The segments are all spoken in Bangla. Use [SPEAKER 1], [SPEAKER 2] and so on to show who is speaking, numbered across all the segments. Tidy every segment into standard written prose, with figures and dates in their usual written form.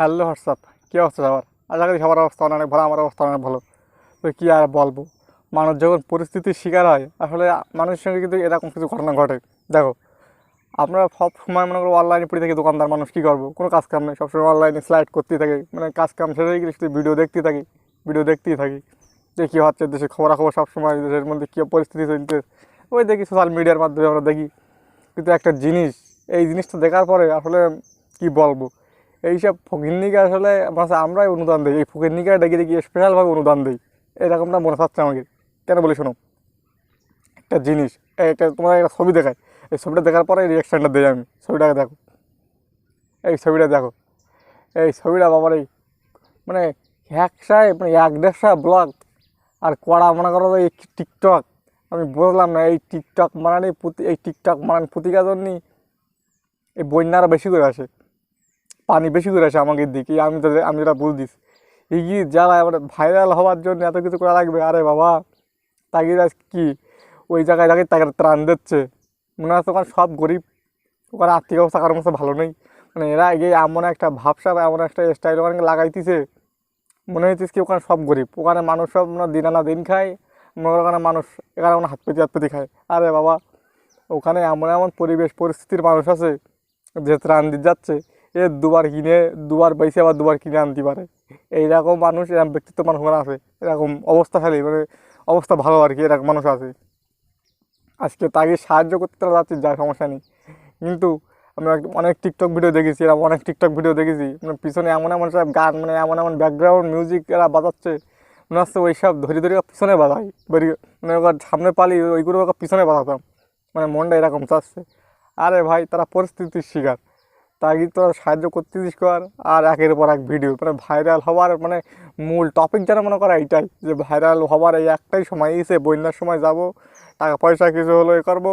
[SPEAKER 1] হ্যালো হোয়াটসঅ্যাপ, কী অবস্থা সবার? আশা করি সবার অবস্থা অনেক ভালো, আমার অবস্থা অনেক ভালো। তো কী আর বলবো, মানুষ যখন পরিস্থিতির শিকার হয় আসলে মানুষের সঙ্গে কিন্তু এরকম কিছু ঘটনা ঘটে। দেখো, আমরা সব সময় মনে করো অনলাইনে পড়ে থাকি, দোকানদার মানুষ কী করবো, কোনো কাজ কাম নেই, সবসময় অনলাইনে স্লাইড করতেই থাকে, মানে কাজ কাম শেষ হয়ে গেলে শুধু ভিডিও দেখতেই থাকি যে কী হচ্ছে দেশের খবরাখবর, সবসময় দেশের মধ্যে কী পরিস্থিতি চলছে ওই দেখি, সোশ্যাল মিডিয়ার মাধ্যমে আমরা দেখি। কিন্তু একটা জিনিস, এই জিনিসটা দেখার পরে আসলে কি বলবো, এইসব ফকিন্নিকে আসলে আমরাই অনুদান দিই, এই ফকিন্নিকে ডেকে ডেকে স্পেশালভাবে অনুদান দিই, এরকমটা মনে থাকছে আমাকে। কেন বলি শোনো, একটা জিনিস, একটা তোমার একটা ছবি দেখায়, এই ছবিটা দেখার পরে রিয়াকশানটা দিই আমি, ছবিটাকে দেখো, এই ছবিটা দেখো, এই ছবিটা বাবার এই মানে একশায় মানে 1-1.5 ব্লগ আর কড়া মনে করো এই টিকটক। আমি বুঝলাম না এই টিকটক মানানি এই টিকটক মানান প্রতিকার জন্যই এই বন্যারা বেশি করে আসে, পানি বেশি করে আসে আমাদের দিকে। আমি যেটা বুঝদিস, এই কি যারা এবার ভাইরাল হওয়ার জন্য এত কিছু করা লাগবে, আরে বাবা তাকে আজ কি ওই জায়গায় তাকে ত্রাণ দিচ্ছে, মনে হচ্ছে ওখানে সব গরিব, ওখানে আর্থিক অবস্থা কারোর মধ্যে ভালো নেই। মানে এরা গিয়ে এমন একটা ভাবসা বা এমন একটা স্টাইল ওখানে লাগাইতেছে, মনে হইতেছে কি ওখানে সব গরিব, ওখানে মানুষ সব দিন আনা দিন খায়, মনে করো ওখানে মানুষ এখানে হাত পেতে খায়। আরে বাবা, ওখানে এমন এমন পরিবেশ পরিস্থিতির মানুষ আছে যে ত্রাণ দিতে যাচ্ছে, এ দুবার কিনে দুবার বেশি আবার দুবার কিনে আনতে পারে। এইরকম মানুষ, এরকম ব্যক্তিত্ব মানুষ ওখানে আছে, এরকম অবস্থাশালী মানে অবস্থা ভালো আর কি, এরকম মানুষ আছে। আজকে তাকে সাহায্য করতে যাচ্ছি, যা সমস্যা নেই। কিন্তু আমি অনেক টিকটক ভিডিও দেখেছি, এরকম অনেক টিকটক ভিডিও দেখেছি, মানে পিছনে এমন এমন সব গান, মানে এমন এমন ব্যাকগ্রাউন্ড মিউজিক এরা বাজাচ্ছে, মনে হচ্ছে ওই সব ধরে ধরে পিছনে বাজাই মানে ওর সামনে পালি ওইগুলো ওকে পিছনে বাজাতাম, মানে মনটা এরকম চাচ্ছে। আরে ভাই, তারা পরিস্থিতির শিকার, তাকে তো সাহায্য করতেছিস কর, আর একের পর এক ভিডিও, মানে ভাইরাল হওয়ার মানে মূল টপিক যেন মনে করা এইটাই, যে ভাইরাল হওয়ার এই একটাই সময় এসে বন্যার সময় যাব, টাকা পয়সা কিছু হলো এ করবো,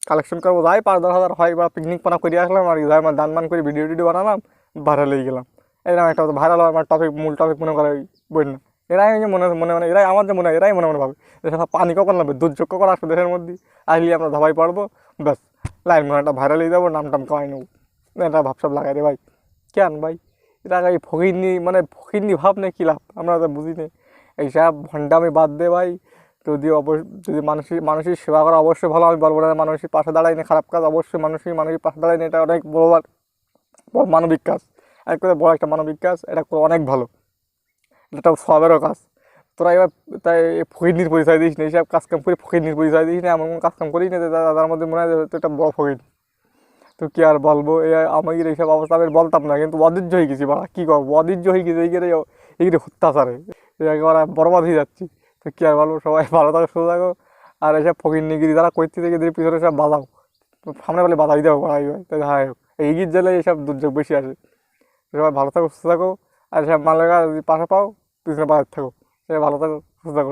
[SPEAKER 1] কালেকশন করবো, যাই 5-10 হাজার হয়, বা পিকনিক পানা করে আসলাম আর যাই আমার দান মান করে ভিডিও টিডিও বানালাম, ভাইরাল হয়ে গেলাম। এরকম একটা ভাইরাল হওয়ার টপিক, মূল টপিক মনে করে ওই বন্যা। এরাই মনে মনে মানে এরাই আমার যে মনে হয়, এরাই মনে মনে ভাবে যে পানি কখন লাগবে, দুর্যোগ কখন আসবে দেশের মধ্যে, আসলে আমরা ধাবাই পড়বো, ব্যাস লাইন মনে একটা ভাইরাল হয়ে যাবো, নাম টাম কামাই নেবো, এটা ভাবসাব লাগাই রে ভাই। কেন ভাই, এটা এই ফকিরনি মানে ফকিরনি ভাব নেই, কী লাভ, আমরা তো বুঝি না। এইসব ভণ্ডামি বাদ দে ভাই। যদি মানুষের সেবা করা অবশ্যই ভালো, আমি বলবো না মানুষের পাশে দাঁড়াই না খারাপ কাজ, অবশ্যই মানুষের পাশে দাঁড়াই না, এটা অনেক বড় বড় মানবিক কাজ, এক কথা বড় একটা মানবিক কাজ, এটা অনেক ভালো, এটা সবেরও কাজ। তোরা এবার তাই ফকিরনির পরিচয় দিস না, এইসব কাজকাম করে ফকিরনির পরিচয় দিস না, এমন কোনো কাজকাম করিস না তার মধ্যে মনে হয় তো একটা বড় ফকির। তো কী আর বলবো, আমাদের এইসব অবস্থা আমি বলতাম না, কিন্তু অধৈর্য হয়ে গেছি বাড়া, কী করবো, অধৈর্য হয়ে গেছি এইগুলো হত্যাচারে, একেবারে বরবাদ হয়ে যাচ্ছি। তো কী আর বলবো, সবাই ভালো থাকো, সুস্থ থাকো, আর এইসব ফকিরনিগিরি যারা করতে থেকে এদের পিছনে সব বাজাও, সামনে বলে বাধা দিতে হবে ভাই ভাই, তাই হাই হোক, এই গীত জেলে এইসব দুর্যোগ বেশি আসে। সবাই ভালো থাকো, সুস্থ থাকো, আর সব মালেগা যদি পাশে পাও পিছনে বাজার থাকো, সবাই ভালো থাকো, সুস্থ থাকো।